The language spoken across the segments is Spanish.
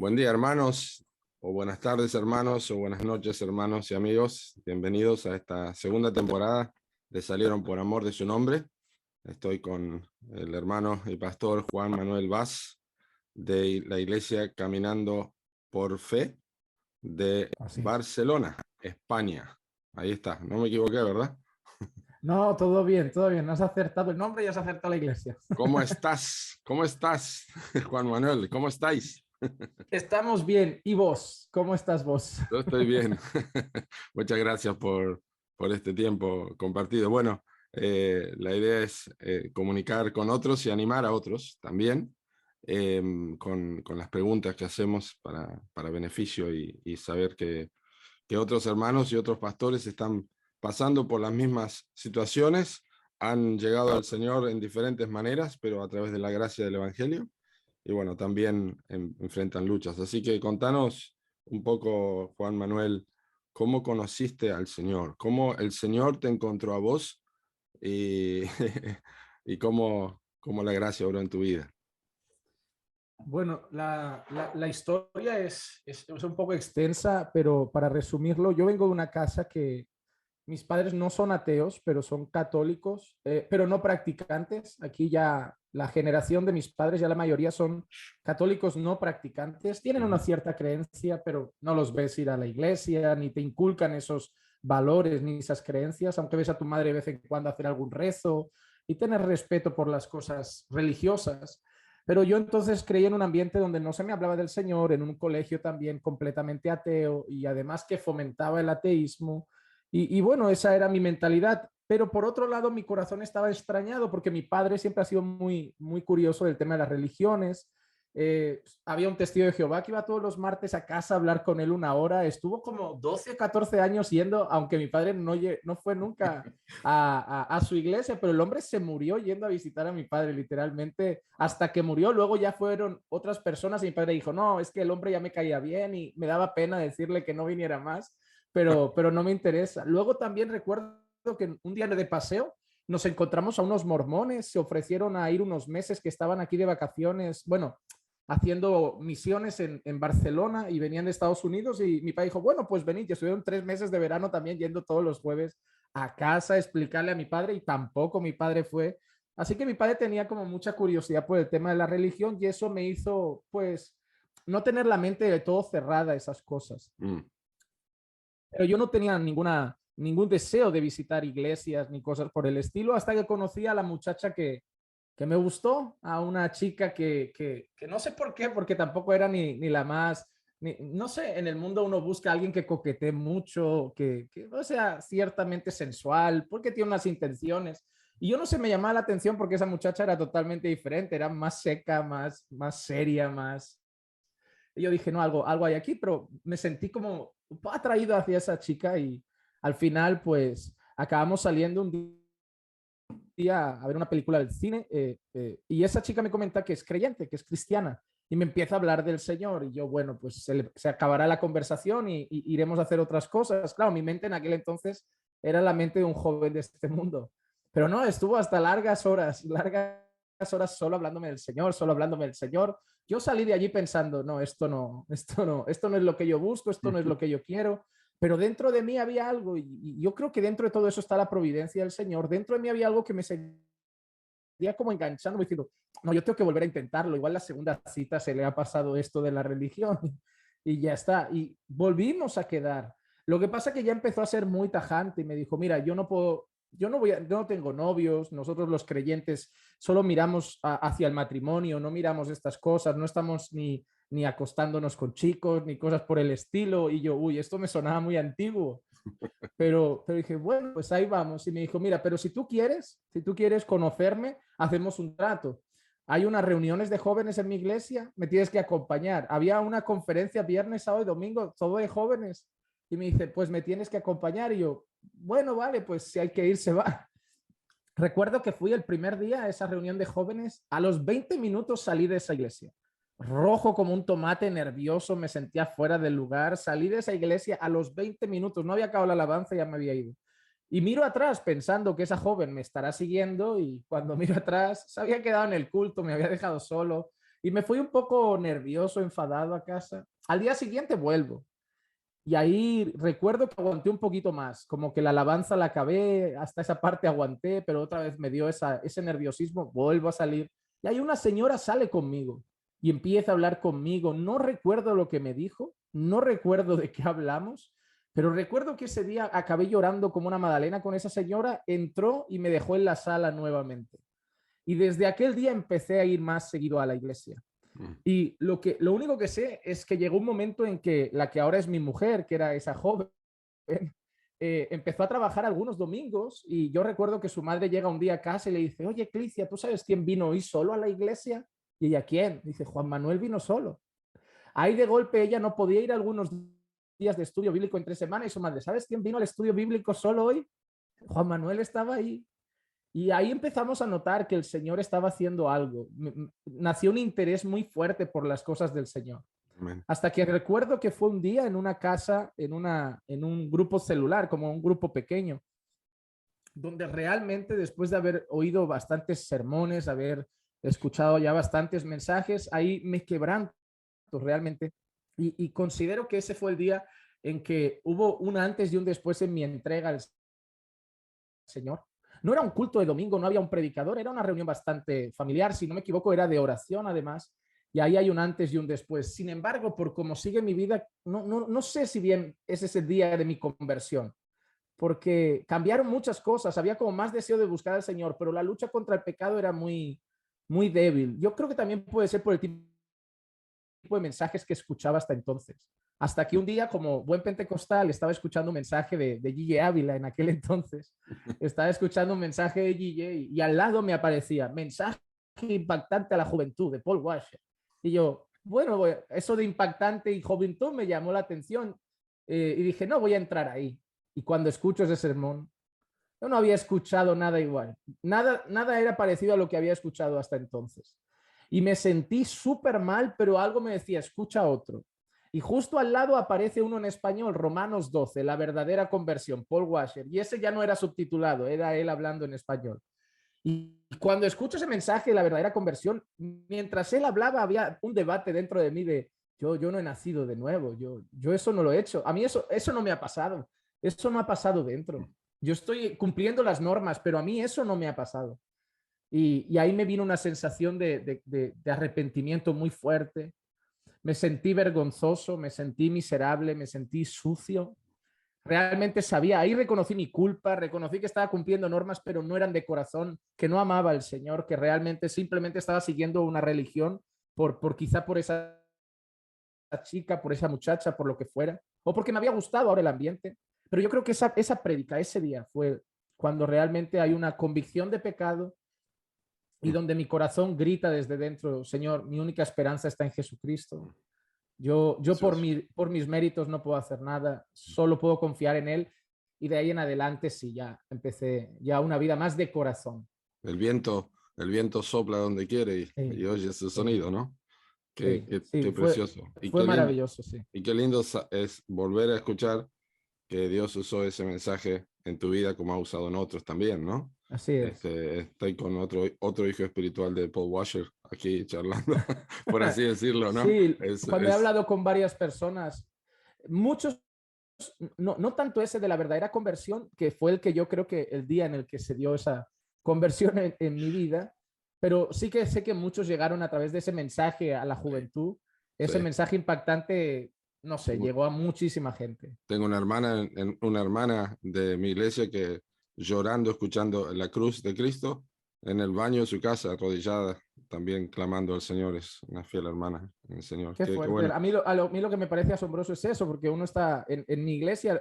Buen día, hermanos, o buenas tardes, hermanos, o buenas noches, hermanos y amigos. Bienvenidos a esta segunda temporada de Salieron por Amor de su Nombre. Estoy con el hermano y pastor Juan Manuel Vaz de la Iglesia Caminando por Fe de Así es. Barcelona, España. Ahí está, no me equivoqué, ¿verdad? No, todo bien, todo bien. Has acertado el nombre y has acertado la iglesia. ¿Cómo estás? ¿Cómo estás, Juan Manuel? ¿Cómo estáis? Estamos bien. ¿Y vos? ¿Cómo estás vos? Yo estoy bien. Muchas gracias por este tiempo compartido. Bueno, la idea es comunicar con otros y animar a otros también con las preguntas que hacemos para beneficio y saber que otros hermanos y otros pastores están pasando por las mismas situaciones, han llegado al Señor en diferentes maneras, pero a través de la gracia del Evangelio. Y bueno, también enfrentan luchas. Así que contanos un poco, Juan Manuel, cómo conociste al Señor, cómo el Señor te encontró a vos y, y cómo la gracia obró en tu vida. Bueno, la historia es un poco extensa, pero para resumirlo, yo vengo de una casa que mis padres no son ateos, pero son católicos, pero no practicantes. Aquí ya la generación de mis padres, ya la mayoría son católicos no practicantes. Tienen una Ujú. cierta creencia, pero no los ves ir a la iglesia, ni te inculcan esos valores, ni esas creencias, aunque ves a tu madre de vez en cuando hacer algún rezo y tener respeto por las cosas religiosas. Pero yo entonces creí en un ambiente donde no se me hablaba del Señor, en un colegio también completamente ateo y además que fomentaba el ateísmo. Y bueno, esa era mi mentalidad. Pero por otro lado, mi corazón estaba extrañado porque mi padre siempre ha sido muy curioso del tema de las religiones. Había un testigo de Jehová que iba todos los martes a casa a hablar con él una hora. Estuvo como 12 o 14 años yendo, aunque mi padre no fue nunca a su iglesia, pero el hombre se murió yendo a visitar a mi padre, literalmente, hasta que murió. Luego ya fueron otras personas y mi padre dijo, no, es que el hombre ya me caía bien y me daba pena decirle que no viniera más, pero no me interesa. Luego también recuerdo que un día de paseo nos encontramos a unos mormones, se ofrecieron a ir unos meses que estaban aquí de vacaciones, bueno, haciendo misiones en Barcelona y venían de Estados Unidos y mi padre dijo, bueno, pues venid, y estuvieron 3 meses de verano también yendo todos los jueves a casa a explicarle a mi padre y tampoco mi padre fue. Así que mi padre tenía como mucha curiosidad por el tema de la religión y eso me hizo pues no tener la mente de todo cerrada a esas cosas. Mm. Pero yo no tenía ningún deseo de visitar iglesias ni cosas por el estilo hasta que conocí a la muchacha que me gustó, a una chica que no sé por qué, porque tampoco era ni la más, no sé, en el mundo uno busca a alguien que coquetee mucho, que no sea ciertamente sensual, porque tiene unas intenciones. Y yo no sé, me llamaba la atención porque esa muchacha era totalmente diferente, era más seca, más seria, más... Y yo dije, no, algo hay aquí, pero me sentí como un poco atraído hacia esa chica y al final pues acabamos saliendo un día a ver una película del cine y esa chica me comenta que es creyente, que es cristiana y me empieza a hablar del Señor y yo, bueno, pues se acabará la conversación y iremos a hacer otras cosas. Claro, mi mente en aquel entonces era la mente de un joven de este mundo, pero no, estuvo hasta largas horas solo hablándome del Señor, solo hablándome del Señor. Yo salí de allí pensando, no, esto no es lo que yo busco, esto no es lo que yo quiero, pero dentro de mí había algo y yo creo que dentro de todo eso está la providencia del Señor. Dentro de mí había algo que me seguía como enganchando, diciendo, no, yo tengo que volver a intentarlo. Igual la segunda cita se le ha pasado esto de la religión y ya está. Y volvimos a quedar. Lo que pasa es que ya empezó a ser muy tajante y me dijo, mira, yo no puedo, yo no tengo novios, nosotros los creyentes solo miramos hacia el matrimonio, no miramos estas cosas, no estamos ni acostándonos con chicos, ni cosas por el estilo. Y yo, uy, esto me sonaba muy antiguo. Pero dije, bueno, pues ahí vamos. Y me dijo, mira, pero si tú quieres conocerme, hacemos un trato. Hay unas reuniones de jóvenes en mi iglesia, me tienes que acompañar. Había una conferencia viernes, sábado y domingo, todo de jóvenes. Y me dice, pues me tienes que acompañar. Y yo, bueno, vale, pues si hay que ir, se va. Recuerdo que fui el primer día a esa reunión de jóvenes. A los 20 minutos salí de esa iglesia. Rojo como un tomate, nervioso, me sentía fuera del lugar. Salí de esa iglesia a los 20 minutos. No había acabado la alabanza y ya me había ido. Y miro atrás pensando que esa joven me estará siguiendo y cuando miro atrás se había quedado en el culto, me había dejado solo Y me fui un poco nervioso, enfadado a casa. Al día siguiente vuelvo. Y ahí recuerdo que aguanté un poquito más, como que la alabanza la acabé, hasta esa parte aguanté, pero otra vez me dio ese nerviosismo, vuelvo a salir. Y ahí una señora sale conmigo y empieza a hablar conmigo. No recuerdo lo que me dijo, no recuerdo de qué hablamos, pero recuerdo que ese día acabé llorando como una magdalena con esa señora, entró y me dejó en la sala nuevamente. Y desde aquel día empecé a ir más seguido a la iglesia. Mm. Y lo único que sé es que llegó un momento en que la que ahora es mi mujer, que era esa joven, empezó a trabajar algunos domingos y yo recuerdo que su madre llega un día a casa y le dice, oye, Clicia, ¿tú sabes quién vino hoy solo a la iglesia? Y ella, ¿quién? Dice, Juan Manuel vino solo. Ahí de golpe ella no podía ir a algunos días de estudio bíblico entre semana y su madre, ¿sabes quién vino al estudio bíblico solo hoy? Juan Manuel estaba ahí. Y ahí empezamos a notar que el Señor estaba haciendo algo. Nació un interés muy fuerte por las cosas del Señor. Amén. Hasta que recuerdo que fue un día en una casa, en un grupo celular, como un grupo pequeño, donde realmente después de haber oído bastantes sermones, haber escuchado ya bastantes mensajes, ahí me quebranto realmente. Y considero que ese fue el día en que hubo un antes y un después en mi entrega al Señor. No era un culto de domingo, no había un predicador, era una reunión bastante familiar, si no me equivoco, era de oración además, y ahí hay un antes y un después. Sin embargo, por cómo sigue mi vida, no sé si bien es ese día de mi conversión, porque cambiaron muchas cosas, había como más deseo de buscar al Señor, pero la lucha contra el pecado era muy débil. Yo creo que también puede ser por el tipo de mensajes que escuchaba hasta entonces. Hasta que un día, como buen pentecostal, estaba escuchando un mensaje de Gille Ávila en aquel entonces. Estaba escuchando un mensaje de Gille y al lado me aparecía mensaje impactante a la juventud de Paul Washer. Y yo, bueno, eso de impactante y juventud me llamó la atención y dije, no, voy a entrar ahí. Y cuando escucho ese sermón, yo no había escuchado nada igual. Nada era parecido a lo que había escuchado hasta entonces. Y me sentí súper mal, pero algo me decía, escucha otro. Y justo al lado aparece uno en español, Romanos 12, la verdadera conversión, Paul Washer. Y ese ya no era subtitulado, era él hablando en español. Y cuando escucho ese mensaje de la verdadera conversión, mientras él hablaba, había un debate dentro de mí de, yo no he nacido de nuevo, yo eso no lo he hecho. A mí eso no me ha pasado. Eso no ha pasado dentro. Yo estoy cumpliendo las normas, pero a mí eso no me ha pasado. Y ahí me vino una sensación de arrepentimiento muy fuerte. Me sentí vergonzoso, me sentí miserable, me sentí sucio. Realmente sabía, ahí reconocí mi culpa, reconocí que estaba cumpliendo normas, pero no eran de corazón, que no amaba al Señor, que realmente simplemente estaba siguiendo una religión quizá por esa chica, por esa muchacha, por lo que fuera, o porque me había gustado ahora el ambiente. Pero yo creo que esa prédica, ese día, fue cuando realmente hay una convicción de pecado y donde mi corazón grita desde dentro, Señor, mi única esperanza está en Jesucristo. Yo por mis méritos no puedo hacer nada, solo puedo confiar en Él. Y de ahí en adelante sí, ya empecé ya una vida más de corazón. El viento sopla donde quiere y Sí, oyes su sí, sonido, ¿no? sí, Qué sí, precioso. fue maravilloso, sí. Y qué lindo es volver a escuchar que Dios usó ese mensaje en tu vida como ha usado en otros también, ¿no? Así es. Estoy con otro hijo espiritual de Paul Washer aquí charlando, por así decirlo, ¿no? Sí, cuando he hablado con varias personas, muchos, no tanto ese de la verdadera conversión, que fue el que yo creo que el día en el que se dio esa conversión en mi vida, pero sí que sé que muchos llegaron a través de ese mensaje a la juventud, ese Sí. mensaje impactante, no sé, llegó a muchísima gente. Tengo una hermana de mi iglesia que llorando, escuchando la cruz de Cristo en el baño de su casa, arrodillada, también clamando al Señor. Es una fiel hermana en el Señor. Qué Qué fuerte. bueno. A mí lo que me parece asombroso es eso, porque uno está en mi iglesia,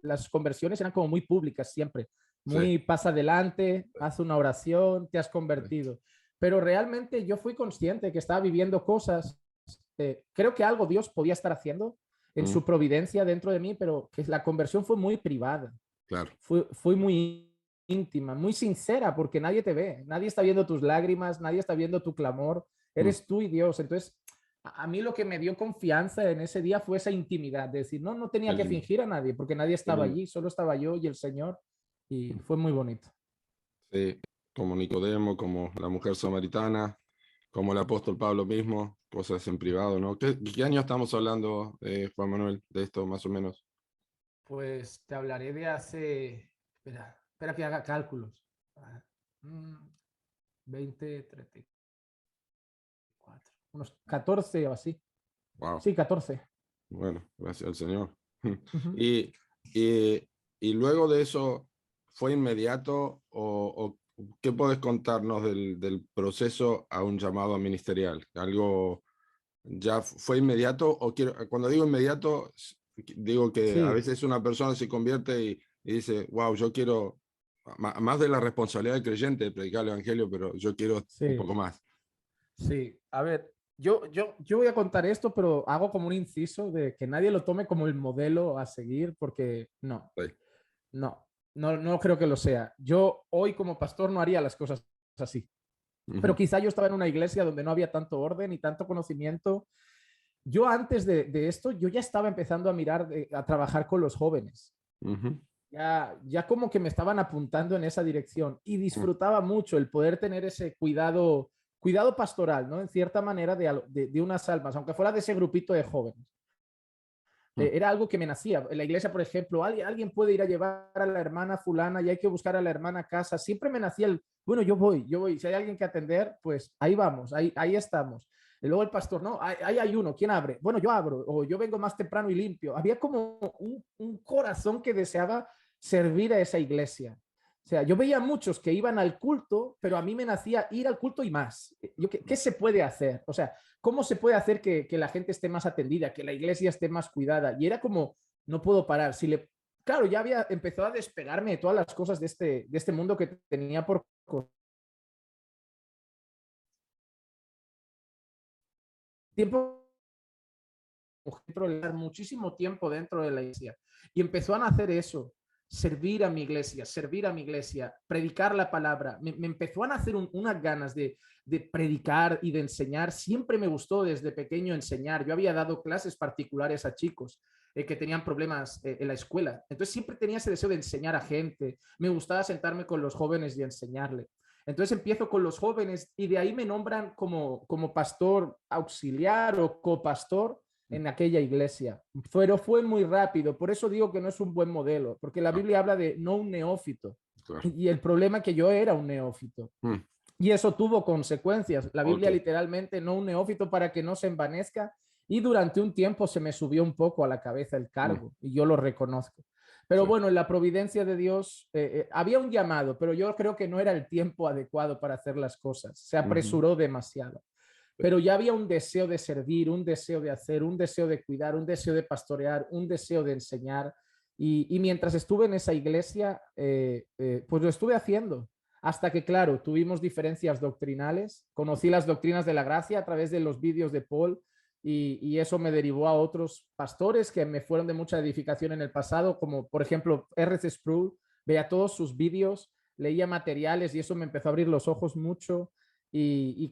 las conversiones eran como muy públicas siempre, Sí, muy pasa adelante, haz una oración, te has sí. convertido. Pero realmente yo fui consciente que estaba viviendo cosas, creo que algo Dios podía estar haciendo en Mm, su providencia dentro de mí, pero que la conversión fue muy privada, claro. fue muy íntima, muy sincera, porque nadie te ve, nadie está viendo tus lágrimas, nadie está viendo tu clamor, Mm, eres tú y Dios. Entonces, a mí lo que me dio confianza en ese día fue esa intimidad, de decir, no qué tenía que lindo, fingir a nadie, porque nadie qué estaba lindo. allí, solo estaba yo y el Señor, y Mm, fue muy bonito. sí, como Nicodemo, como la mujer samaritana, como el apóstol Pablo mismo, cosas en privado, ¿no? ¿Qué año estamos hablando, Juan Manuel, de esto más o menos? Pues te hablaré de hace, espera que haga cálculos. 20, 34, unos 14 o así. Wow, Sí, 14. bueno, gracias al Señor. Ujú. Y, y, y luego de eso, ¿fue inmediato o qué puedes contarnos del proceso a un llamado ministerial? ¿Algo ya fue inmediato? O cuando digo inmediato, digo que a Sí, veces una persona se convierte y dice, wow, yo quiero, más de la responsabilidad del creyente de predicar el Evangelio, pero yo quiero un sí, poco más. sí. A ver, yo voy a contar esto, pero hago como un inciso de que nadie lo tome como el modelo a seguir, porque no, Sí. no, no creo que lo sea. Yo hoy como pastor no haría las cosas así, pero Ujú, quizá yo estaba en una iglesia donde no había tanto orden y tanto conocimiento. Yo antes de esto, yo ya estaba empezando a mirar, a trabajar con los jóvenes. ujú, Ya como que me estaban apuntando en esa dirección y ujú, disfrutaba mucho el poder tener ese cuidado pastoral, ¿no? En cierta manera de unas almas, aunque fuera de ese grupito de jóvenes. ujú. Era algo que me nacía. En la iglesia, por ejemplo, alguien puede ir a llevar a la hermana fulana y hay que buscar a la hermana a casa. Siempre me nacía bueno, yo voy. Si hay alguien que atender, pues ahí vamos, ahí estamos. Y luego el pastor, no, ahí hay uno, ¿quién abre? Bueno, yo abro, o yo vengo más temprano y limpio. Había como un corazón que deseaba servir a esa iglesia. O sea, yo veía muchos que iban al culto, pero a mí me nacía ir al culto y más. ¿Qué se puede hacer? O sea, ¿cómo se puede hacer que la gente esté más atendida, que la iglesia esté más cuidada? Y era como, no puedo parar. Claro, ya había empezado a despegarme de todas las cosas de este mundo que tenía por tiempo, muchísimo tiempo dentro de la iglesia. Y empezó a nacer eso, servir a mi iglesia, predicar la palabra. Me empezó a nacer unas ganas de predicar y de enseñar. Siempre me gustó desde pequeño enseñar. Yo había dado clases particulares a chicos que tenían problemas en la escuela. Entonces siempre tenía ese deseo de enseñar a gente. Me gustaba sentarme con los jóvenes y enseñarle. Entonces empiezo con los jóvenes y de ahí me nombran como pastor auxiliar o copastor en aquella iglesia. Pero fue muy rápido, por eso digo que no es un buen modelo, porque la Ah, Biblia habla de no un neófito. claro. Y el problema es que yo era un neófito. Mm, Y eso tuvo consecuencias. La ok, Biblia literalmente, no un neófito para que no se envanezca. Y durante un tiempo se me subió un poco a la cabeza el mm, cargo, y yo lo reconozco. Pero sí. bueno, en la providencia de Dios había un llamado, pero yo creo que no era el tiempo adecuado para hacer las cosas. Se Ujú, apresuró demasiado. Pero ya había un deseo de servir, un deseo de hacer, un deseo de cuidar, un deseo de pastorear, un deseo de enseñar. Y mientras estuve en esa iglesia, pues lo estuve haciendo. Hasta que, claro, tuvimos diferencias doctrinales. Conocí las doctrinas de la gracia a través de los vídeos de Paul y eso me derivó a otros pastores que me fueron de mucha edificación en el pasado, como por ejemplo R.C. Sproul. Veía todos sus vídeos, leía materiales y eso me empezó a abrir los ojos mucho.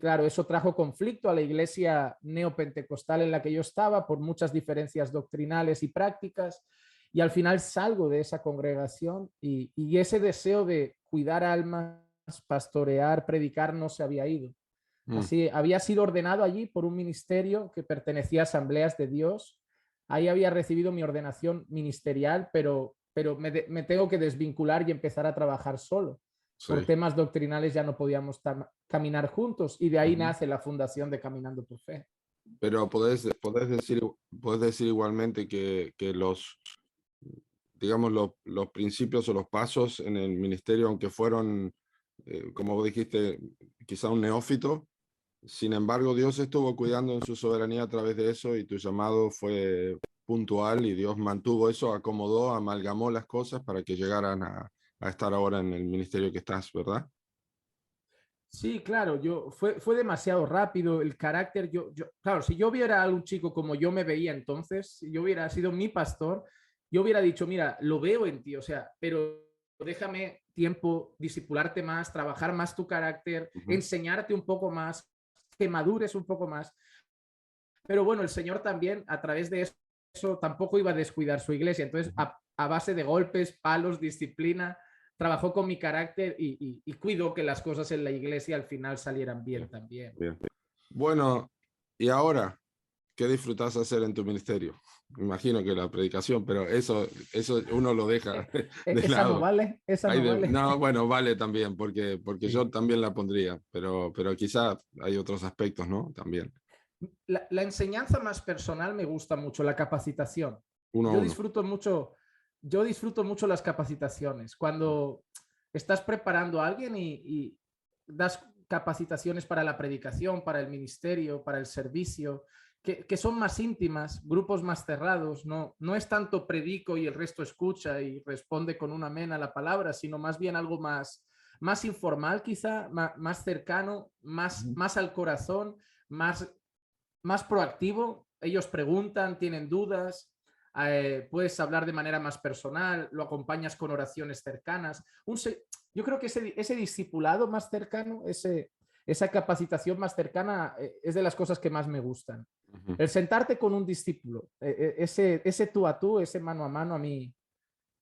Claro, eso trajo conflicto a la iglesia neopentecostal en la que yo estaba por muchas diferencias doctrinales y prácticas. Y al final salgo de esa congregación y ese deseo de cuidar almas, pastorear, predicar no se había ido. mm, Así, había sido ordenado allí por un ministerio que pertenecía a Asambleas de Dios. Ahí había recibido mi ordenación ministerial, pero me tengo que desvincular y empezar a trabajar solo. Por sí. temas doctrinales ya no podíamos caminar juntos y de ahí Ujú. nace la fundación de Caminando por Fe. Pero podés decir igualmente que digamos, los principios o los pasos en el ministerio, aunque fueron, como vos dijiste, quizá un neófito, sin embargo, Dios estuvo cuidando en su soberanía a través de eso y tu llamado fue puntual y Dios mantuvo eso, acomodó, amalgamó las cosas para que llegaran a estar ahora en el ministerio que estás, ¿verdad? Sí, claro, fue demasiado rápido el carácter. Claro, si yo viera a un chico como yo me veía entonces, si yo hubiera sido mi pastor, yo hubiera dicho, mira, lo veo en ti, o sea, pero déjame tiempo, discipularte más, trabajar más tu carácter, Ujú, enseñarte un poco más, que madures un poco más. Pero bueno, el Señor también, a través de eso, tampoco iba a descuidar su iglesia. Entonces, ujú. a base de golpes, palos, disciplina, trabajó con mi carácter y cuidó que las cosas en la iglesia al final salieran bien Bien, también. bien. Bueno, y ahora, ¿qué disfrutas hacer en tu ministerio? Me imagino que la predicación, pero eso uno lo deja de Esa no lado. vale, esa no vale. No, bueno, vale también, porque Sí. yo también la pondría, pero quizá hay otros aspectos, ¿no? También, La enseñanza más personal me gusta mucho, la capacitación. uno a Yo uno. disfruto mucho, yo disfruto mucho las capacitaciones. Cuando estás preparando a alguien y das capacitaciones para la predicación, para el ministerio, para el servicio, que son más íntimas, grupos más cerrados, no es tanto predico y el resto escucha y responde con un amén a la palabra, sino más bien algo más informal quizá, más cercano, más al corazón, más proactivo. Ellos preguntan, tienen dudas, puedes hablar de manera más personal, lo acompañas con oraciones cercanas. Yo creo que ese discipulado más cercano, esa capacitación más cercana es de las cosas que más me gustan. Ujú, El sentarte con un discípulo, ese tú a tú, ese mano a mano a mí,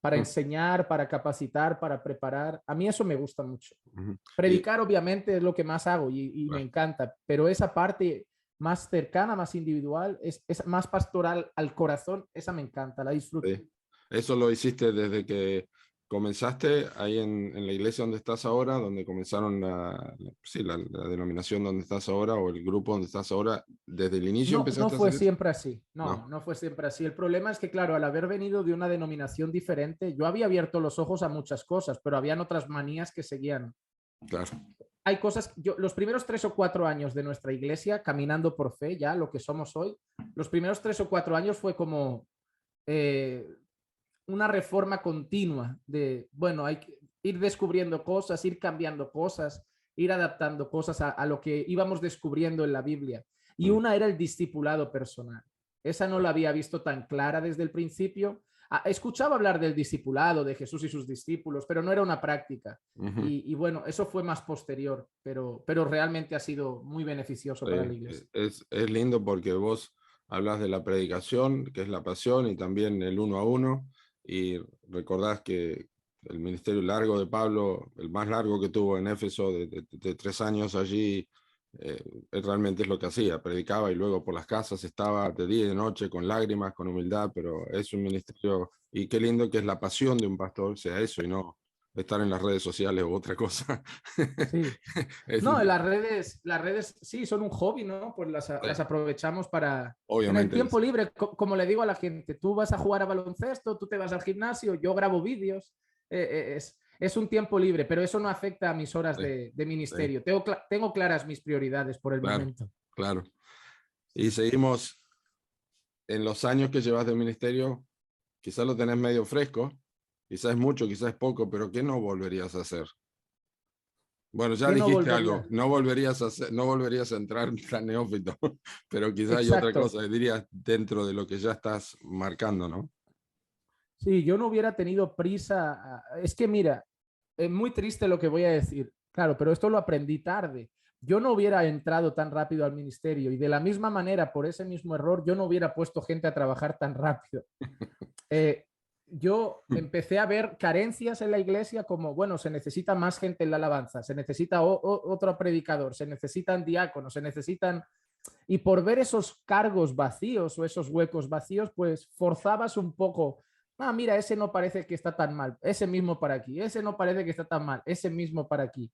para ujú, enseñar, para capacitar, para preparar, a mí eso me gusta mucho. ujú. Predicar obviamente es lo que más hago y me Bueno, encanta, pero esa parte más cercana, más individual, es más pastoral al corazón, esa me encanta, la disfruto. sí. Eso lo hiciste desde que comenzaste ahí en la iglesia donde estás ahora, donde comenzaron sí, la denominación donde estás ahora o el grupo donde estás ahora. ¿Desde el inicio No empezaste a fue hacer eso? siempre así, No, no fue siempre así. El problema es que, claro, al haber venido de una denominación diferente, yo había abierto los ojos a muchas cosas, pero habían otras manías que seguían. claro. Hay cosas, los primeros 3 o 4 años de nuestra iglesia, caminando por fe, ya lo que somos hoy, los primeros 3 o 4 años fue como eh, una reforma continua de, bueno, hay que ir descubriendo cosas, ir cambiando cosas, ir adaptando cosas a lo que íbamos descubriendo en la Biblia. Y Mm, una era el discipulado personal. Esa no la había visto tan clara desde el principio. Escuchaba hablar del discipulado, de Jesús y sus discípulos, pero no era una práctica. ujú. Bueno, eso fue más posterior, pero realmente ha sido muy beneficioso para la iglesia. Es lindo porque vos hablas de la predicación, que es la pasión, y también el uno a uno, y recordás que el ministerio largo de Pablo, el más largo que tuvo en Éfeso, de 3 años allí, realmente es lo que hacía, predicaba y luego por las casas estaba de día y de noche con lágrimas, con humildad, pero es un ministerio, y qué lindo que es la pasión de un pastor, sea eso y no estar en las redes sociales u otra cosa. Sí. Es, No, las redes sí son un hobby, ¿no? Pues las aprovechamos para, en el obviamente tiempo libre, como le digo a la gente, tú vas a jugar a baloncesto, tú te vas al gimnasio, yo grabo vídeos, es un tiempo libre, pero eso no afecta a mis horas sí, de sí, ministerio. Tengo claras mis prioridades por el claro, momento. claro. Y seguimos en los años que llevas de ministerio, quizás lo tenés medio fresco, quizás es mucho, quizás es poco, pero ¿qué no volverías a hacer? Bueno, ya ¿Qué no dijiste algo, volvería? no volverías a hacer, no volverías a entrar tan neófito, pero quizás hay otra Exacto. cosa, dirías dentro de lo que ya estás marcando, ¿no? Sí, yo no hubiera tenido prisa. Es que mira, es muy triste lo que voy a decir, claro, pero esto lo aprendí tarde. Yo no hubiera entrado tan rápido al ministerio y de la misma manera, por ese mismo error, yo no hubiera puesto gente a trabajar tan rápido. Eh, yo empecé a ver carencias en la iglesia como, bueno, se necesita más gente en la alabanza, se necesita otro predicador, se necesitan diáconos, se necesitan... Y por ver esos cargos vacíos o esos huecos vacíos, pues forzabas un poco. Ah, mira, ese no parece que está tan mal, ese mismo para aquí, ese no parece que está tan mal, ese mismo para aquí.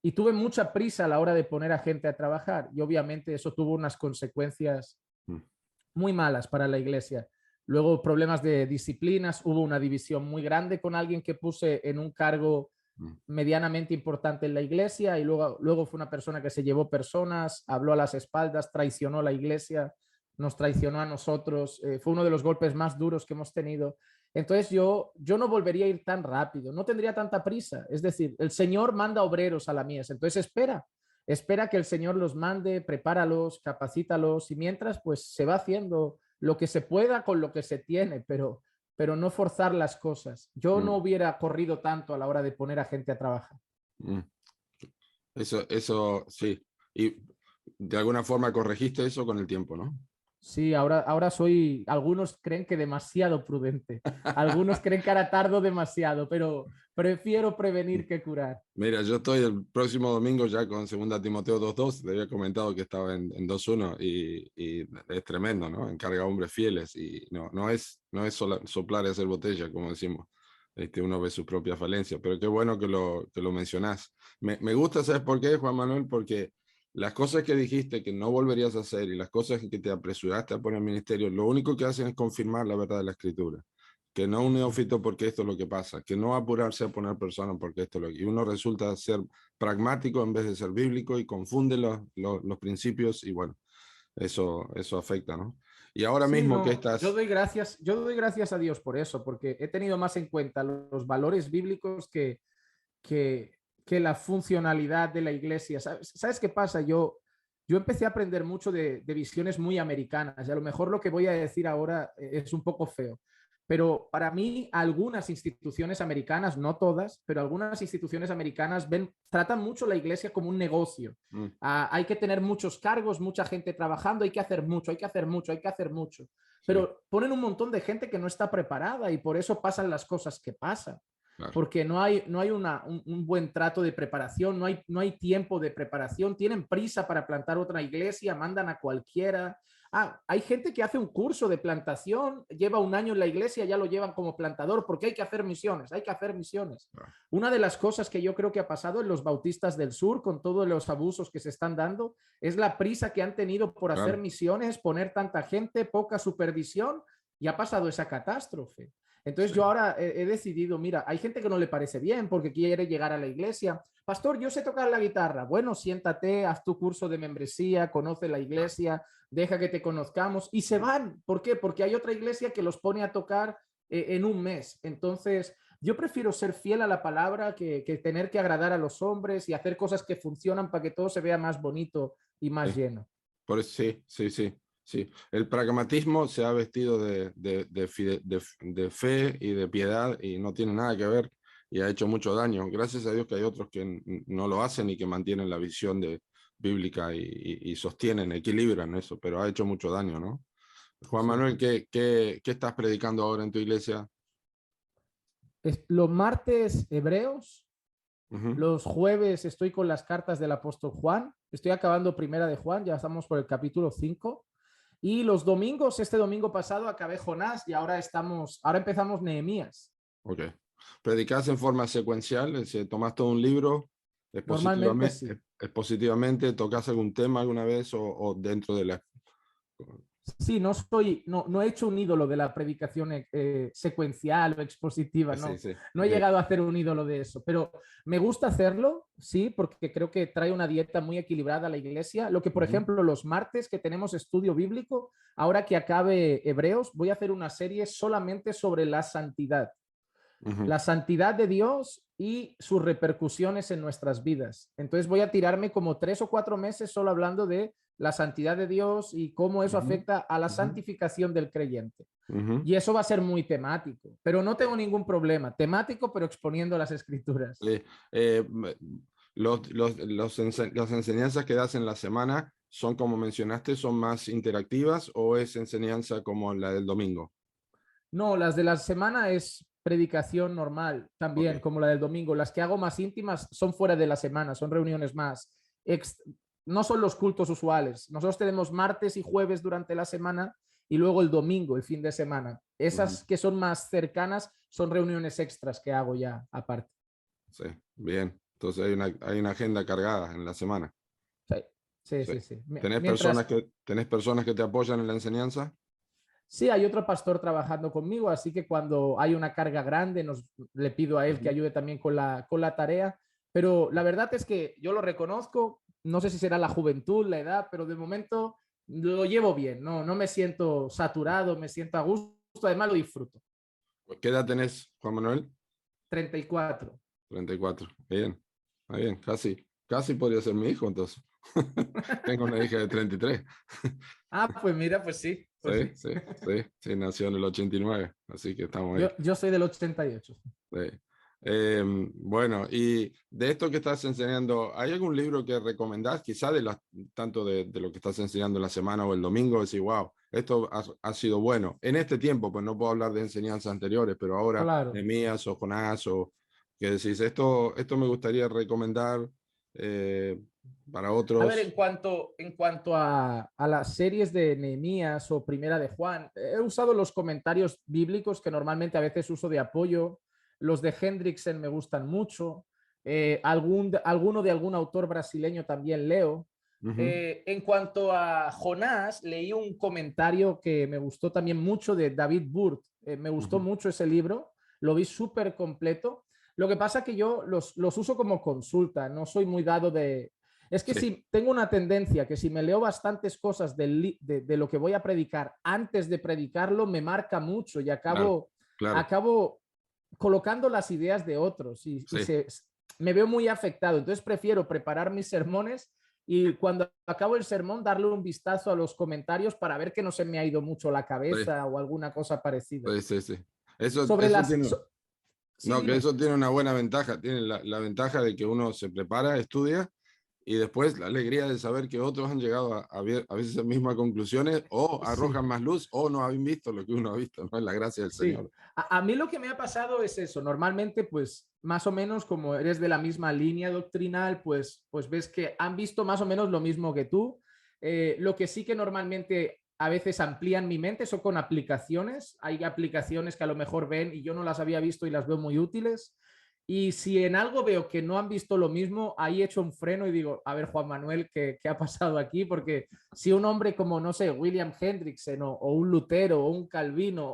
Y tuve mucha prisa a la hora de poner a gente a trabajar y obviamente eso tuvo unas consecuencias muy malas para la iglesia. Luego problemas de disciplinas, hubo una división muy grande con alguien que puse en un cargo medianamente importante en la iglesia y luego fue una persona que se llevó personas, habló a las espaldas, traicionó a la iglesia, nos traicionó a nosotros, fue uno de los golpes más duros que hemos tenido. Entonces yo no volvería a ir tan rápido, no tendría tanta prisa. Es decir, el Señor manda obreros a la mies, entonces espera que el Señor los mande, prepáralos, capacítalos y mientras pues se va haciendo lo que se pueda con lo que se tiene, pero no forzar las cosas. Yo no Mm, hubiera corrido tanto a la hora de poner a gente a trabajar. mm. Eso sí. Y de alguna forma corregiste eso con el tiempo, ¿no? Sí, ahora soy, algunos creen que demasiado prudente, algunos creen que ahora tardo demasiado, pero prefiero prevenir que curar. Mira, yo estoy el próximo domingo ya con 2 Timoteo 2:2. Te había comentado que estaba en 2:1 y es tremendo, ¿no? Encarga a hombres fieles y no es soplar y hacer botella, como decimos. Uno ve su propia falencia, pero qué bueno que lo mencionás. Me gusta, ¿sabes por qué, Juan Manuel? Porque las cosas que dijiste que no volverías a hacer y las cosas que te apresuraste a poner en el ministerio, lo único que hacen es confirmar la verdad de la Escritura. Que no un neófito porque esto es lo que pasa, que no apurarse a poner personas porque esto es lo que... Y uno resulta ser pragmático en vez de ser bíblico y confunde los principios y bueno, eso afecta, ¿no? Y ahora Sí, mismo que no, estás... yo doy gracias a Dios por eso, porque he tenido más en cuenta los valores bíblicos que, que la funcionalidad de la iglesia. ¿Sabes qué pasa? Yo empecé a aprender mucho de visiones muy americanas y a lo mejor lo que voy a decir ahora es un poco feo, pero para mí algunas instituciones americanas, no todas, pero algunas instituciones americanas tratan mucho la iglesia como un negocio. Mm, Hay que tener muchos cargos, mucha gente trabajando, hay que hacer mucho, hay que hacer mucho, hay que hacer mucho. sí, Pero ponen un montón de gente que no está preparada y por eso pasan las cosas que pasan claro. porque no hay un buen trato de preparación, no hay tiempo de preparación, tienen prisa para plantar otra iglesia, mandan a cualquiera. Hay gente que hace un curso de plantación, lleva un año en la iglesia, ya lo llevan como plantador, porque hay que hacer misiones, hay que hacer misiones. Claro. Una de las cosas que yo creo que ha pasado en los bautistas del sur, con todos los abusos que se están dando, es la prisa que han tenido por hacer Claro. misiones, poner tanta gente, poca supervisión, y ha pasado esa catástrofe. Entonces Sí, yo ahora he decidido, mira, hay gente que no le parece bien porque quiere llegar a la iglesia. Pastor, yo sé tocar la guitarra. Bueno, siéntate, haz tu curso de membresía, conoce la iglesia, deja que te conozcamos y se van. ¿Por qué? Porque hay otra iglesia que los pone a tocar en un mes. Entonces, yo prefiero ser fiel a la palabra que tener que agradar a los hombres y hacer cosas que funcionan para que todo se vea más bonito y más sí. lleno. Por eso, sí, sí, sí, sí. El pragmatismo se ha vestido de fe y de piedad y no tiene nada que ver y ha hecho mucho daño. Gracias a Dios que hay otros que no lo hacen y que mantienen la visión bíblica y sostienen, equilibran eso, pero ha hecho mucho daño, ¿no? Juan Sí. Manuel, ¿qué estás predicando ahora en tu iglesia? Los martes hebreos. Ujú. Los jueves estoy con las cartas del apóstol Juan. Estoy acabando primera de Juan, ya estamos por el capítulo 5. Y los domingos, este domingo pasado acabé Jonás y ahora empezamos Nehemías. Ok. ¿Predicas en forma secuencial? ¿Tomás todo un libro Normalmente expositivamente, sí. expositivamente? ¿Tocas algún tema alguna vez o dentro de la... Sí, no he hecho un ídolo de la predicación secuencial o expositiva, Sí, no, sí, no he bien. llegado a hacer un ídolo de eso, pero me gusta hacerlo, sí, porque creo que trae una dieta muy equilibrada a la iglesia. Lo que, por Ujú, ejemplo, los martes que tenemos estudio bíblico, ahora que acabe Hebreos, voy a hacer una serie solamente sobre ujú. la santidad de Dios y sus repercusiones en nuestras vidas. Entonces voy a tirarme como 3 o 4 meses solo hablando de la santidad de Dios y cómo eso Ujú, afecta a la ujú, santificación del creyente. ujú. Y eso va a ser muy temático, pero no Sí. tengo ningún problema. Temático, pero exponiendo las escrituras. Las enseñanzas que das en la semana son, como mencionaste, son más interactivas o es enseñanza como la del domingo. No, las de la semana es predicación normal, Ok, también como la del domingo. Las que hago más íntimas son fuera de la semana, son reuniones más. No son los cultos usuales. Nosotros tenemos martes y jueves durante la semana y luego el domingo, el fin de semana. ujú, Esas que son más cercanas son reuniones extras que hago ya aparte. sí, bien. Entonces hay una agenda cargada en la semana. Sí, sí, Sí. sí, sí. ¿Tenés personas Mientras, que te apoyan en la enseñanza? sí, hay otro pastor trabajando conmigo, así que cuando hay una carga grande, le pido a él que Ujú. ayude también con la tarea. Pero la verdad es que yo lo reconozco, no sé si será la juventud, la edad, pero de momento lo llevo bien, no me siento saturado, me siento a gusto, además lo disfruto. ¿Qué edad tenés, Juan Manuel? 34. 34. Bien, está bien, casi podría ser mi hijo entonces. Tengo una hija de 33. Pues mira, pues sí, Sí, pues sí. sí, sí, sí, nació en el 89, así que estamos ahí. Yo soy del 88. Sí. Bueno, y de esto que estás enseñando, ¿hay algún libro que recomendás, quizá tanto de lo que estás enseñando en la semana o el domingo? Decir, wow, esto ha sido bueno. En este tiempo, pues no puedo hablar de enseñanzas anteriores, pero ahora Claro. de Mías o Jonás, o que decís, esto me gustaría recomendar eh, para A ver, otros. en cuanto a las series de Nehemías o Primera de Juan, he usado los comentarios bíblicos que normalmente a veces uso de apoyo. Los de Hendrickson me gustan mucho. Alguno de algún autor brasileño también leo. Ujú, En cuanto a Jonás, leí un comentario que me gustó también mucho de David Burt. Me gustó ujú. mucho ese libro, lo vi súper completo. Lo que pasa que yo los uso como consulta, no soy muy dado de... Es que Sí, si tengo una tendencia que si me leo bastantes cosas de lo que voy a predicar antes de predicarlo, me marca mucho y claro, claro, acabo colocando las ideas de otros sí, me veo muy afectado. Entonces prefiero preparar mis sermones y cuando acabo el sermón darle un vistazo a los comentarios para ver que no se me ha ido mucho la sí, cabeza o alguna cosa parecida. sí, sí, sí. Eso, Sobre eso las... tiene, so- sí, no, que dime. eso tiene una buena ventaja, tiene la ventaja de que uno se prepara, estudia y después la alegría de saber que otros han llegado a veces a mismas conclusiones o Sí. arrojan más luz o no han visto lo que uno ha visto, ¿no? Es la gracia del Sí, Señor. a mí lo que me ha pasado es eso. Normalmente, pues más o menos como eres de la misma línea doctrinal, pues ves que han visto más o menos lo mismo que tú. Lo que sí que normalmente a veces amplían mi mente son con aplicaciones. Hay aplicaciones que a lo mejor ven y yo no las había visto y las veo muy útiles. Y si en algo veo que no han visto lo mismo, ahí echo un freno y digo, a ver, Juan Manuel, ¿qué ha pasado aquí? Porque si un hombre como, no sé, William Hendrickson o un Lutero o un Calvino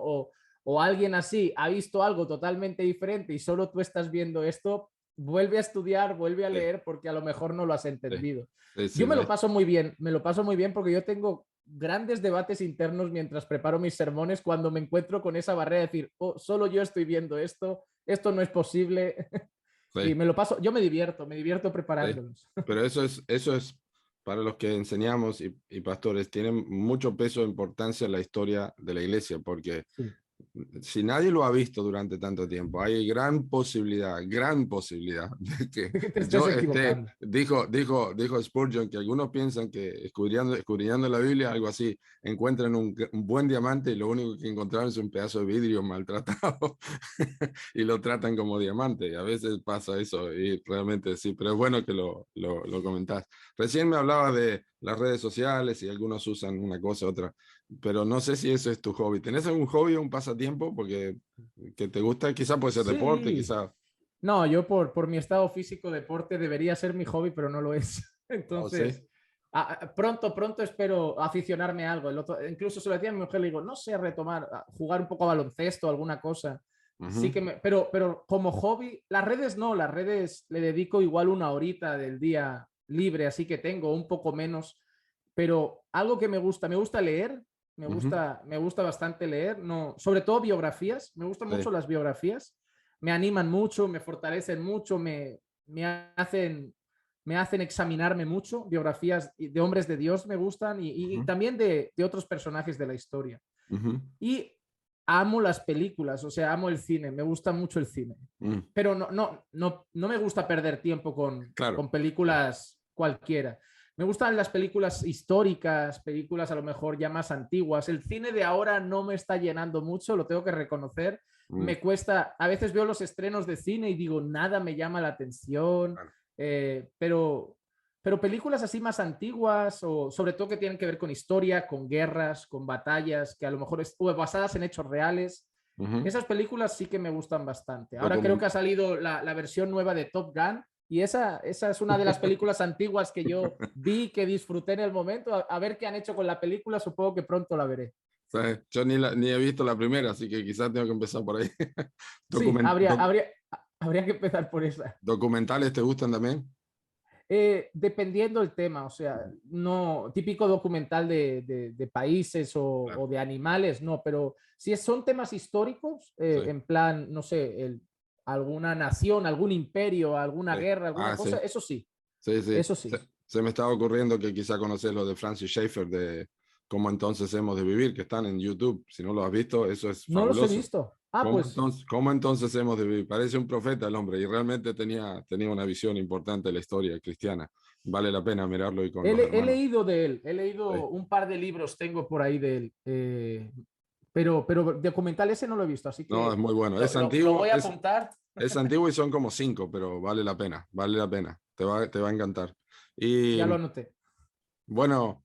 o alguien así ha visto algo totalmente diferente y solo tú estás viendo esto, vuelve a estudiar, vuelve a Sí, leer porque a lo mejor no lo has sí, entendido. sí, Yo sí, me lo paso muy bien, me lo paso muy bien porque yo tengo grandes debates internos mientras preparo mis sermones cuando me encuentro con esa barrera de decir, oh, solo yo estoy viendo esto no es posible. Y sí, me lo paso, yo me divierto sí. preparándolos. Pero eso es para los que enseñamos y pastores, tienen mucho peso e importancia en la historia de la iglesia, porque Sí. si nadie lo ha visto durante tanto tiempo, hay gran posibilidad de que Que te estés yo esté, equivocando. dijo Spurgeon, que algunos piensan que escudriñando la Biblia, algo así, encuentran un buen diamante y lo único que encontraron es un pedazo de vidrio maltratado y lo tratan como diamante. Y a veces pasa eso y realmente sí, pero es bueno que lo comentás. Recién me hablaba de las redes sociales y algunos usan una cosa, otra, pero no sé si eso es tu hobby. ¿Tenés algún hobby o un pasatiempo? Porque que te gusta, quizá puede ser deporte, Sí, quizá. no, yo por mi estado físico, deporte debería ser mi hobby, pero no lo es. Oh, sí. Entonces, pronto espero aficionarme a algo. Incluso se lo decía a mi mujer, le digo, no sé, retomar, jugar un poco a baloncesto, alguna cosa. Sí Ujú, que pero como hobby, las redes no, las redes le dedico igual una horita del día libre, así que tengo un poco menos, pero algo que me gusta leer, ujú, me gusta bastante leer, no, sobre todo biografías, me gustan mucho sí, las biografías, me animan mucho, me fortalecen mucho, me hacen, me hacen examinarme mucho. Biografías de hombres de Dios me gustan y ujú, también de otros personajes de la historia. ujú, Y amo las películas, o sea, amo el cine, me gusta mucho el cine. mm. Pero no me gusta perder tiempo Claro, con películas cualquiera. Me gustan las películas históricas, películas a lo mejor ya más antiguas. El cine de ahora no me está llenando mucho, lo tengo que reconocer. mm, Me cuesta, a veces veo los estrenos de cine y digo, nada me llama la atención, claro. eh, pero, pero películas así más antiguas o sobre todo que tienen que ver con historia, con guerras, con batallas, que a lo mejor o basadas en hechos reales. Ujú. Esas películas sí que me gustan bastante. Ahora creo que Document- ha salido la versión nueva de Top Gun y esa es una de las películas antiguas que yo vi, que disfruté en el momento. A ver qué han hecho con la película, supongo que pronto la veré. ¿Sabes? Yo ni he visto la primera, así que quizás tengo que empezar por ahí. Sí, Document- doc- habría que empezar por esa. ¿Documentales te gustan también? Dependiendo del tema, o sea, no típico documental de países Claro, o de animales, no, pero si son temas históricos, sí, en plan, no sé, alguna nación, algún imperio, alguna sí. guerra, alguna Ah, cosa, sí, eso sí, sí, sí. eso sí. Se me estaba ocurriendo que quizá conoces lo de Francis Schaeffer de Cómo entonces hemos de vivir, que están en YouTube. Si no lo has visto, eso es No los he fabuloso. visto. Ah, pues ¿Cómo entonces hemos de vivir? Parece un profeta el hombre y realmente tenía una visión importante de la historia cristiana. Vale la pena mirarlo y con los he hermanos. leído de él, he Sí. leído un par de libros, tengo por ahí de él, pero documental ese no lo he visto, así No, es que muy bueno. lo voy a apuntar. Es antiguo y son como 5, pero vale la pena, vale la pena. Te va a encantar. Y Ya lo anoté. bueno,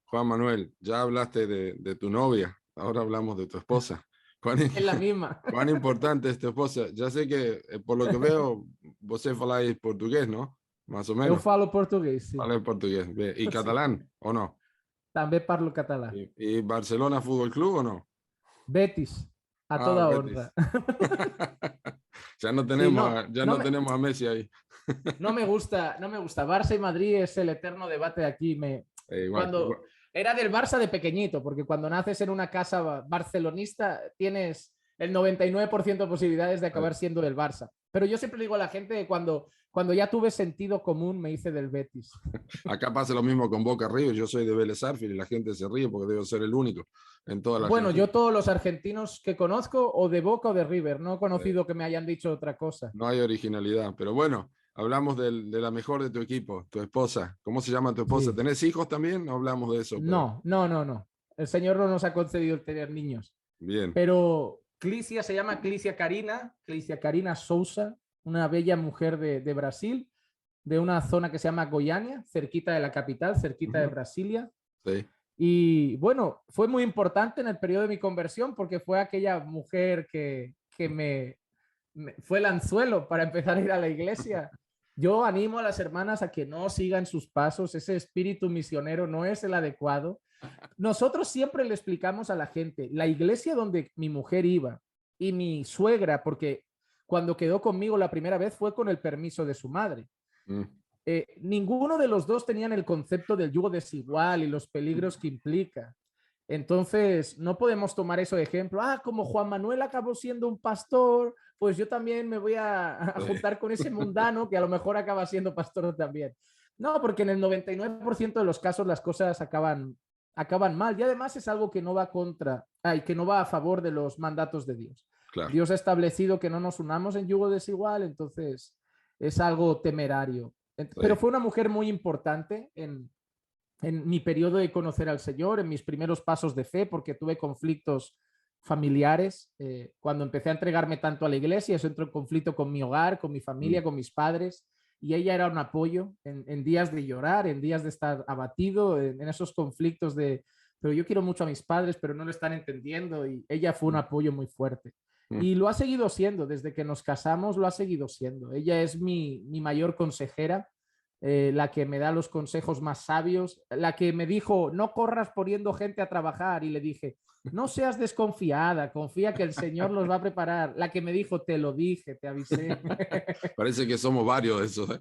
Juan Manuel, ya hablaste de tu novia, ahora hablamos de tu esposa. ¿Cuán, Es la misma. cuán importante es tu esposa? Ya sé que por lo que veo, vos faláis portugués, ¿no? Más o Eu menos. falo portugués, sí. Habláis portugués. ¿Y Sí. catalán o no? També parlo català. ¿Y Barcelona Fútbol Club o no? Betis, a Ah, toda Betis. honra. Sí, no, Ya no tenemos a Messi ahí. no me gusta, no me gusta. Barça y Madrid es el eterno debate de aquí. Igual, Cuando igual. era del Barça de pequeñito, porque cuando naces en una casa barcelonista tienes el 99% de posibilidades de acabar siendo del Barça. Pero yo siempre digo a la gente que cuando ya tuve sentido común me hice del Betis. Acá pasa lo mismo con Boca River. Yo soy de Vélez Sarsfield y la gente se ríe porque debo ser el único en toda la Bueno, Argentina. yo todos los argentinos que conozco, o de Boca o de River, no he conocido que me hayan dicho otra cosa. No hay originalidad, pero bueno, hablamos de la mejor de tu equipo, tu esposa. ¿Cómo se llama tu esposa? Sí. ¿Tenés hijos también? No hablamos de eso, pero No, no, no, no. El Señor no nos ha concedido el tener niños. bien. Pero Clicia se llama Clicia Karina Sousa, una bella mujer de Brasil, de una zona que se llama Goiânia, cerquita de la capital, cerquita de Brasilia. Sí. Y bueno, fue muy importante en el periodo de mi conversión porque fue aquella mujer que fue el anzuelo para empezar a ir a la iglesia. Yo animo a las hermanas a que no sigan sus pasos, ese espíritu misionero no es el adecuado. Nosotros siempre le explicamos a la gente, la iglesia donde mi mujer iba y mi suegra, porque cuando quedó conmigo la primera vez fue con el permiso de su madre. Mm. Ninguno de los dos tenían el concepto del yugo desigual y los peligros que implica. Entonces, no podemos tomar eso de ejemplo. Ah, como Juan Manuel acabó siendo un pastor, pues yo también me voy a juntar con ese mundano que a lo mejor acaba siendo pastor también. No, porque en el 99% de los casos las cosas acaban mal y además es algo que no va que no va a favor de los mandatos de Dios. Claro. Dios ha establecido que no nos unamos en yugo desigual, entonces es algo temerario. Pero fue una mujer muy importante en mi periodo de conocer al Señor, en mis primeros pasos de fe, porque tuve conflictos familiares. Cuando empecé a entregarme tanto a la iglesia, eso entró en conflicto con mi hogar, con mi familia, con mis padres, y ella era un apoyo en días de llorar, en días de estar abatido, en esos conflictos de, pero yo quiero mucho a mis padres, pero no lo están entendiendo, y ella fue un apoyo muy fuerte. Y lo ha seguido siendo, desde que nos casamos lo ha seguido siendo. Ella es mi mayor consejera, la que me da los consejos más sabios, la que me dijo, no corras poniendo gente a trabajar, y le dije, no seas desconfiada, confía que el Señor los va a preparar. La que me dijo, te lo dije, te avisé. Parece que somos varios de esos.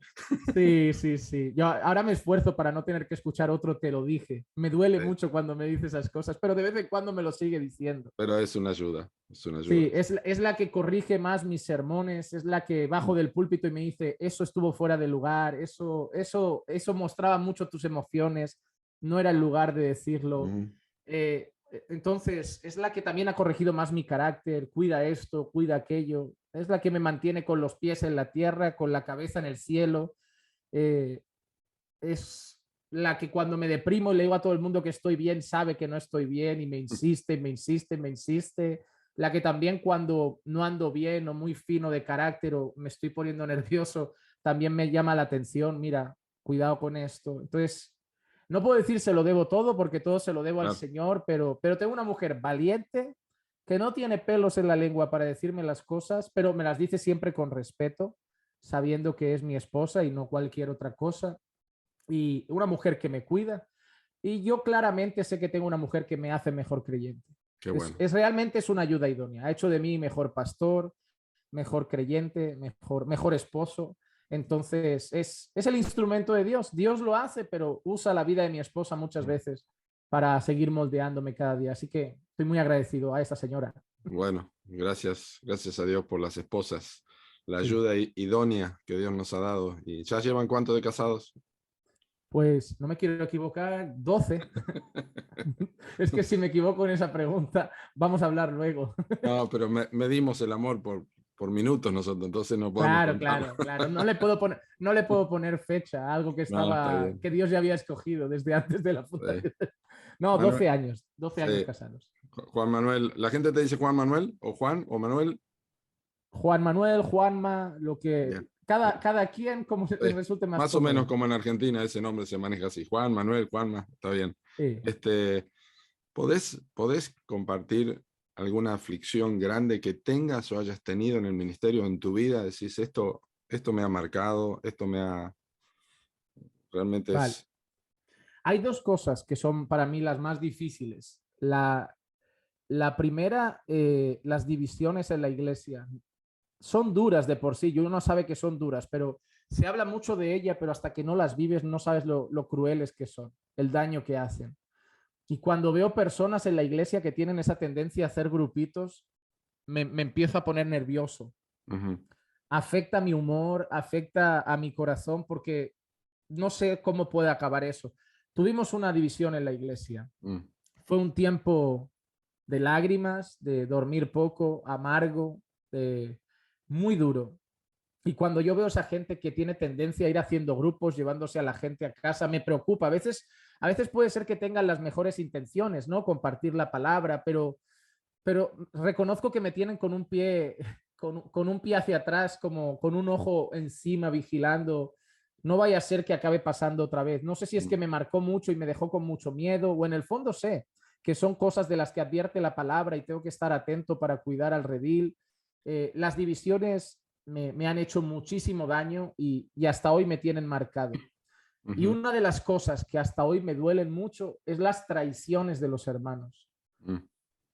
Sí, sí, sí. Yo ahora me esfuerzo para no tener que escuchar otro te lo dije. Me duele Sí. mucho cuando me dice esas cosas, pero de vez en cuando me lo sigue diciendo. Pero es una ayuda, es una ayuda. Sí, es la que corrige más mis sermones, es la que bajo del púlpito y me dice, eso estuvo fuera de lugar, eso mostraba mucho tus emociones, no era el lugar de decirlo. Entonces, es la que también ha corregido más mi carácter, cuida esto, cuida aquello, es la que me mantiene con los pies en la tierra, con la cabeza en el cielo. Es la que cuando me deprimo y le digo a todo el mundo que estoy bien, sabe que no estoy bien y me insiste, me insiste, me insiste. La que también cuando no ando bien o muy fino de carácter o me estoy poniendo nervioso, también me llama la atención, mira, cuidado con esto. Entonces, no puedo decir se lo debo todo porque todo se lo debo al Señor, pero tengo una mujer valiente que no tiene pelos en la lengua para decirme las cosas, pero me las dice siempre con respeto, sabiendo que es mi esposa y no cualquier otra cosa. Y una mujer que me cuida. Y yo claramente sé que tengo una mujer que me hace mejor creyente. Qué bueno. Realmente es una ayuda idónea. Ha hecho de mí mejor pastor, mejor creyente, mejor esposo. Entonces, es el instrumento de Dios. Dios lo hace, pero usa la vida de mi esposa muchas veces para seguir moldeándome cada día. Así que estoy muy agradecido a esta señora. Bueno, gracias a Dios por las esposas, la Sí. ayuda idónea que Dios nos ha dado. ¿Y ya llevan cuánto de casados? Pues no me quiero equivocar, 12. Es que si me equivoco en esa pregunta, vamos a hablar luego. No, pero medimos el amor por minutos nosotros, entonces no podemos Claro, contar. claro, claro. No le puedo poner fecha a algo No, está bien. que Dios ya había escogido desde antes de la Sí. fundación. No, Manuel, 12 años sí. casados. Juan Manuel, ¿la gente te dice Juan Manuel o Juan o Manuel? Juan Manuel, Juanma, lo que Bien. cada quien como se les Sí. resulte más Más o menos cómodo. como en Argentina ese nombre se maneja así. Juan, Manuel, Juanma, está bien. Sí. ¿Podés compartir alguna aflicción grande que tengas o hayas tenido en el ministerio en tu vida? Decís, esto me ha marcado, esto me ha... Realmente Vale. es... Hay dos cosas que son para mí las más difíciles. La primera, las divisiones en la iglesia. Son duras de por sí, y uno sabe que son duras, pero se habla mucho de ella, pero hasta que no las vives no sabes lo crueles que son, el daño que hacen. Y cuando veo personas en la iglesia que tienen esa tendencia a hacer grupitos, me empiezo a poner nervioso. Ujú, Afecta mi humor, afecta a mi corazón, porque no sé cómo puede acabar eso. Tuvimos una división en la iglesia. mm, Fue un tiempo de lágrimas, de dormir poco, amargo, muy duro. Y cuando yo veo a esa gente que tiene tendencia a ir haciendo grupos, llevándose a la gente a casa, me preocupa. A veces puede ser que tengan las mejores intenciones, ¿no? Compartir la palabra, pero reconozco que me tienen con un pie, con un pie hacia atrás, como con un ojo encima, vigilando. No vaya a ser que acabe pasando otra vez. No sé si es mm, que me marcó mucho y me dejó con mucho miedo, o en el fondo sé que son cosas de las que advierte la palabra y tengo que estar atento para cuidar al redil. Las divisiones me han hecho muchísimo daño y hasta hoy me tienen marcado. Y ujú, una de las cosas que hasta hoy me duelen mucho es las traiciones de los hermanos. mm,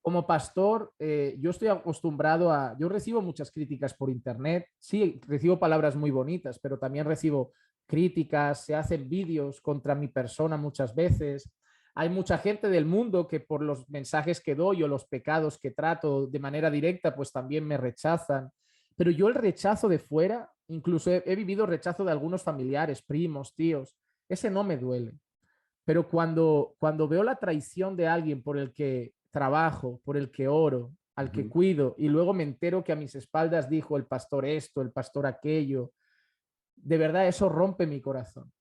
Como pastor, yo estoy acostumbrado yo recibo muchas críticas por internet, sí, recibo palabras muy bonitas, pero también recibo críticas, se hacen vídeos contra mi persona muchas veces. Hay mucha gente del mundo que por los mensajes que doy o los pecados que trato de manera directa, pues también me rechazan. Pero yo el rechazo de fuera, incluso he vivido rechazo de algunos familiares, primos, tíos, ese no me duele. Pero cuando veo la traición de alguien por el que trabajo, por el que oro, al que ujú, cuido, y luego me entero que a mis espaldas dijo el pastor esto, el pastor aquello, de verdad eso rompe mi corazón.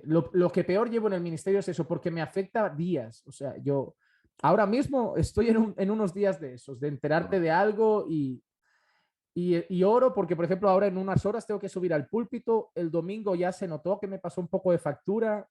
Lo que peor llevo en el ministerio es eso, porque me afecta días. O sea, yo ahora mismo estoy en unos días de esos, de enterarte wow, de algo y oro porque, por ejemplo, ahora en unas horas tengo que subir al púlpito. El domingo ya se notó que me pasó un poco de factura.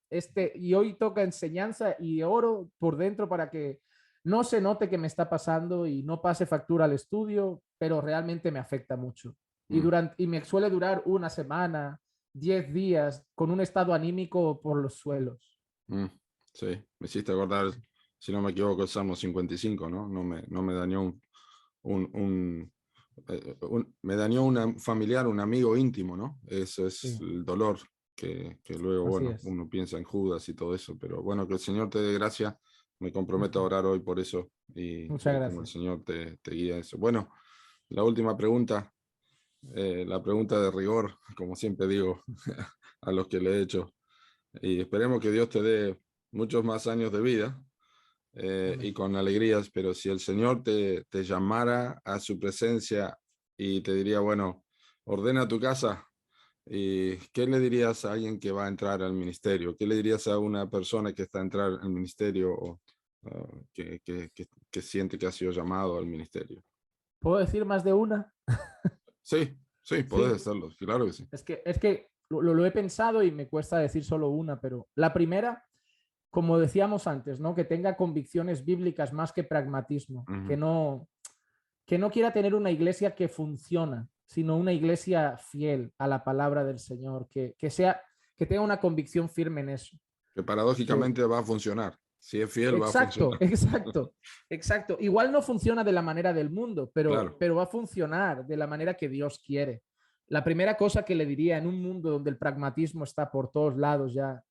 Y hoy toca enseñanza y oro por dentro para que no se note que me está pasando y no pase factura al estudio, pero realmente me afecta mucho. mm, Y me suele durar una semana, 10 días, con un estado anímico por los suelos. mm. Sí, me hiciste acordar, si no me equivoco, el Salmo 55, ¿no? No me dañó me dañó un familiar, un amigo íntimo, ¿no? Eso es Sí, el dolor que luego, así bueno, es. uno piensa en Judas y todo eso, pero bueno, que el Señor te dé gracia, me comprometo a orar hoy por eso Muchas y como el gracias. Señor te guía eso. Bueno, la última pregunta, la pregunta de rigor, como siempre digo a los que le he hecho, y esperemos que Dios te dé muchos más años de vida y Amén. con alegrías, pero si el Señor te llamara a su presencia y te diría, bueno, ordena tu casa, ¿y qué le dirías a alguien que va a entrar al ministerio? ¿Qué le dirías a una persona que está a entrar al ministerio o que siente que ha sido llamado al ministerio? ¿Puedo decir más de una? Sí, sí, podés Sí, hacerlo, claro que sí. es que lo he pensado y me cuesta decir solo una, pero la primera, como decíamos antes, ¿no? Que tenga convicciones bíblicas más que pragmatismo, Ujú, que no quiera tener una iglesia que funciona, sino una iglesia fiel a la palabra del Señor, que tenga una convicción firme en eso. que Que, paradójicamente va a funcionar. Si es fiel, va a exacto, funcionar. exacto, exacto. Igual no funciona de la manera del mundo, Claro. pero va a funcionar de la manera que Dios quiere. La primera cosa que le diría en un mundo donde el pragmatismo está por todos lados ya,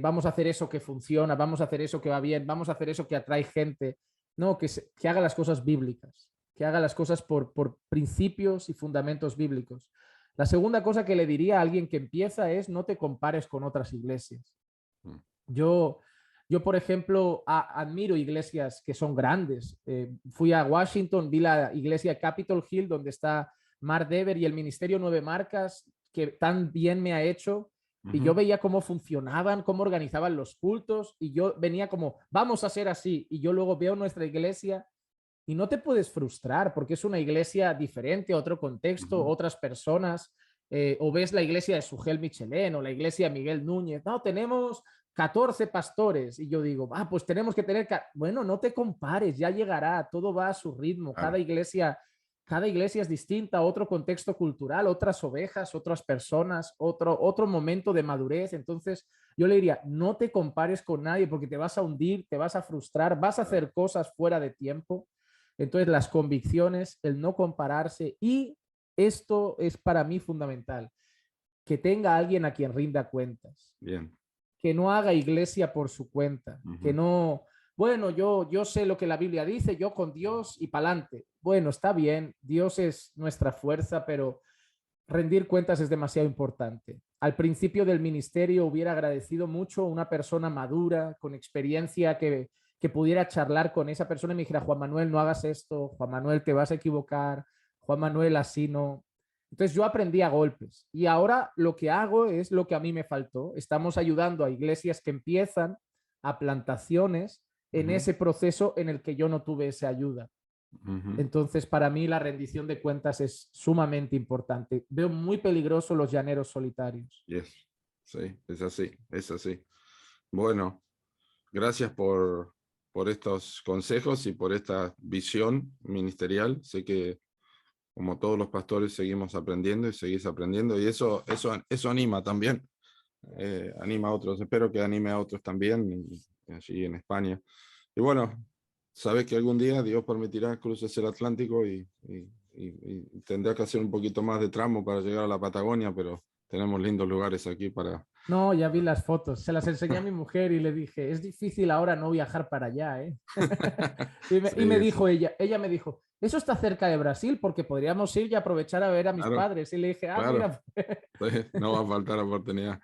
vamos a hacer eso que funciona, vamos a hacer eso que va bien, vamos a hacer eso que atrae gente, no, que haga las cosas bíblicas, que haga las cosas por principios y fundamentos bíblicos. La segunda cosa que le diría a alguien que empieza es no te compares con otras iglesias. Mm. Yo por ejemplo, admiro iglesias que son grandes. Fui a Washington, vi la iglesia Capitol Hill, donde está Mark Dever y el Ministerio Nueve Marcas, que tan bien me ha hecho. Y yo veía cómo funcionaban, cómo organizaban los cultos, y yo venía como, vamos a hacer así. Y yo luego veo nuestra iglesia y no te puedes frustrar porque es una iglesia diferente, otro contexto, otras personas. O ves la iglesia de Sugel Michelén o la iglesia de Miguel Núñez. No, tenemos 14 pastores. Y yo digo, pues tenemos que tener... Bueno, no te compares, ya llegará, todo va a su ritmo. Claro. Cada iglesia es distinta, otro contexto cultural, otras ovejas, otras personas, otro momento de madurez. Entonces, yo le diría, no te compares con nadie porque te vas a hundir, te vas a frustrar, vas a hacer cosas fuera de tiempo. Entonces, las convicciones, el no compararse, y esto es para mí fundamental, que tenga alguien a quien rinda cuentas. Bien. Que no haga iglesia por su cuenta, que no, bueno, yo sé lo que la Biblia dice, yo con Dios y pa'lante. Bueno, está bien, Dios es nuestra fuerza, pero rendir cuentas es demasiado importante. Al principio del ministerio hubiera agradecido mucho una persona madura, con experiencia, que pudiera charlar con esa persona y me dijera, Juan Manuel, no hagas esto, Juan Manuel, te vas a equivocar, Juan Manuel, así no. Entonces yo aprendí a golpes y ahora lo que hago es lo que a mí me faltó. Estamos ayudando a iglesias que empiezan, a plantaciones, en ese proceso en el que yo no tuve esa ayuda. Entonces, para mí la rendición de cuentas es sumamente importante. Veo muy peligroso los llaneros solitarios. Yes. Sí, es así, es así. Bueno, gracias por estos consejos y por esta visión ministerial. Sé que, como todos los pastores, seguimos aprendiendo y seguís aprendiendo, y eso anima también. Anima a otros. Espero que anime a otros también allí en España. Y bueno, sabes que algún día Dios permitirá cruces el Atlántico y tendrá que hacer un poquito más de tramo para llegar a la Patagonia, pero tenemos lindos lugares aquí para... No, ya vi las fotos, se las enseñé a mi mujer y le dije, es difícil ahora no viajar para allá, ¿eh? y me dijo ella me dijo, eso está cerca de Brasil porque podríamos ir y aprovechar a ver a mis padres. Y le dije, claro, mira. sí, no va a faltar oportunidad.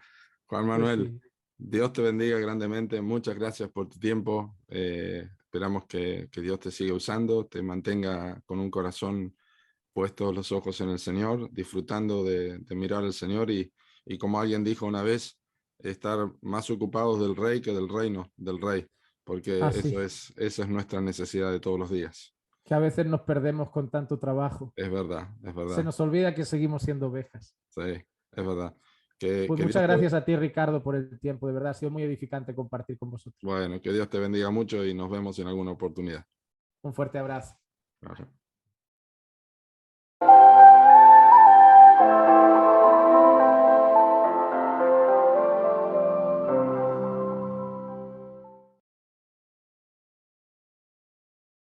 Juan Manuel, Pues sí. Dios te bendiga grandemente, muchas gracias por tu tiempo. Esperamos que Dios te siga usando, te mantenga con un corazón puestos los ojos en el Señor, disfrutando de mirar al Señor y como alguien dijo una vez, estar más ocupados del Rey que del reino del Rey, porque Así, esa es nuestra necesidad de todos los días. que a veces nos perdemos con tanto trabajo. Es verdad, es Se verdad. nos olvida que seguimos siendo ovejas. Sí, es verdad. Que Pues Dios muchas gracias a ti, Ricardo, por el tiempo. De verdad, ha sido muy edificante compartir con vosotros. Bueno, que Dios te bendiga mucho y nos vemos en alguna oportunidad. Un fuerte abrazo. Ajá.